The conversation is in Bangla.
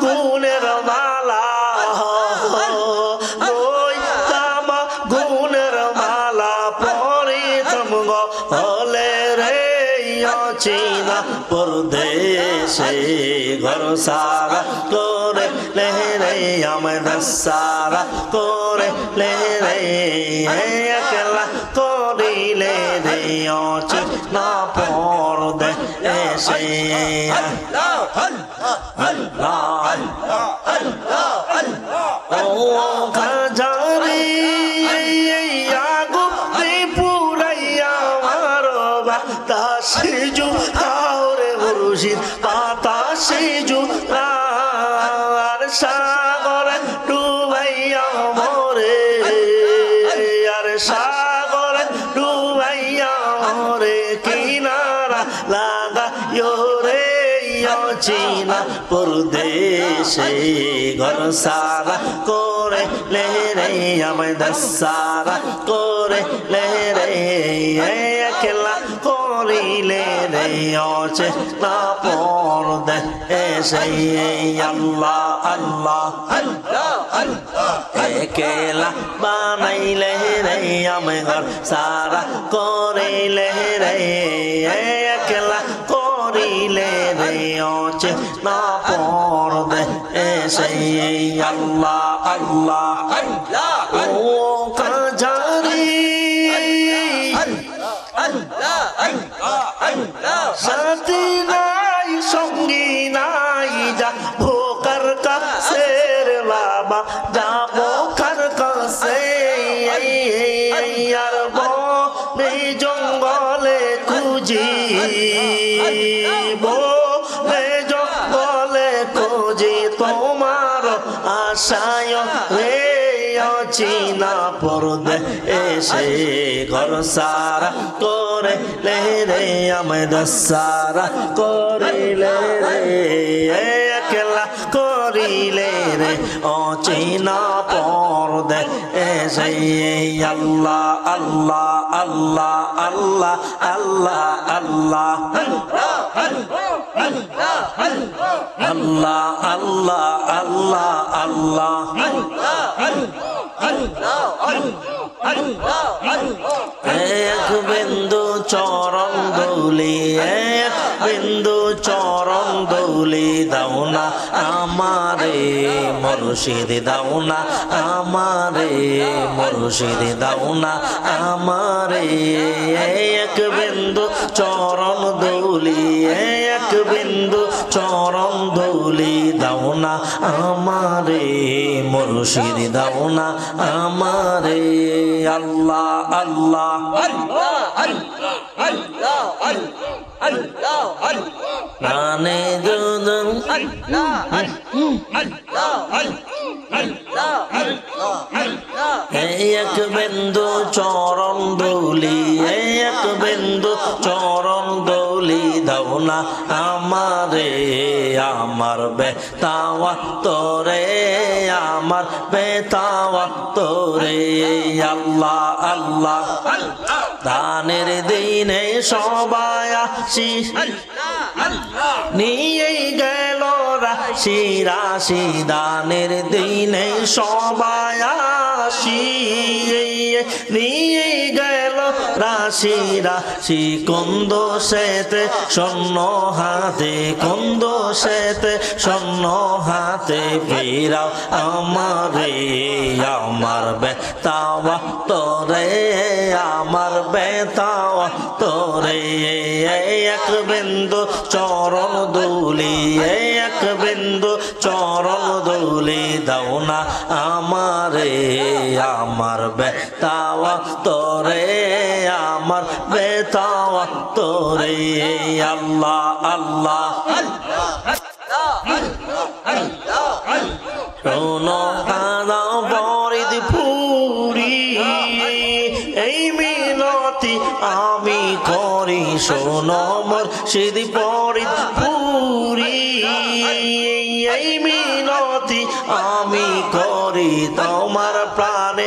গুণের মালা লইতাম গুণের মালা পরিতম হলে রে অচিনা পরদেশে ঘর সারা করে লে রে আমাদের সারা করে লে রে একলা করিলে রে অচিনা পরদেশে ও খাজারি আগুনে পুরাইয়া মারো বাতাসে জুড়াওরে মুর্শিদ বাতাসে জুড়ার সাগরে ডুবাইয়া মরে আর সাগরে ডুবাইয়া মরে কিনারা লাগাইও রে অচিনা পরদেশে ঘর সারা করে লে রে আমাদের সারা করে লে রে একলা করিলে রে অচিনা পরদেশে আল্লাহ আল্লাহ একলা বানাইলে রে আমি ঘর সারা করিলে রে একলা করিলে রে অচিনা পরদেশে আল্লাহ আল্লাহ ও কাজারি সাথী নাই সঙ্গী নাই যা ভোকার কাছে রে বাবা যাবো কার কাছে আর বনে জঙ্গলে খুঁজি বনে জঙ্গলে খুঁজি তোমার আশায় রে অচিনা পরদেশে ঘর সারা করে লে রে আমাদের সারা করিলে রে একলা করিলে রে অচিনা পরদেশে আল্লাহ আল্লাহ আল্লাহ আল্লাহ আল্লাহ আল্লাহ আল্লাহ আল্লাহ আল্লাহ আল্লাহ এক বিন্দু চরণ দৌলি এক বিন্দু চরণ দৌলি দাও না আমারে মুর্শিদ দাও না আমারে মুর্শিদ দাও না আমারে এক বিন্দু চরণ দৌলি এক বিন্দু চরণ দৌলি দাও না আমারে মুর্শিদ দাও না আমারে আল্লাহ আল্লাহ প্রাণে দুদম এক বিন্দু চরণ দৌলি এক বিন্দু চরণ দৌলি দাও না আমারে আমার বেতাওয়া তোরে আমার বেতাওয়া তোরে আল্লাহ আল্লাহ দানের দিনে সবাই আসি নিয়ে গেল রাশি রাশি দানের দিনে সবাই আসি নিয়ে গেল রাশি রাশি কন্দ সেতে স্বর্ণ হাতে কন্দ সেতে স্বর্ণ হাতে ফিরাও আমারে আমার বেতাওয়া তোরে আমার বেতাওয়া তোরে এক বিন্দু চরণ দৌলি এক বিন্দু চরণ দৌলি দাও না আমারে আমার বেতাওয়া তোরে আমার বেতাওয়া তোরে আল্লাহ আল্লাহ শোনো কাদাও বরিদ পুরি এই মিনতি আমি করি শোনো মুর্শিদ বরিদ পুরি এই মিনতি আমি করি তোমার প্রাণে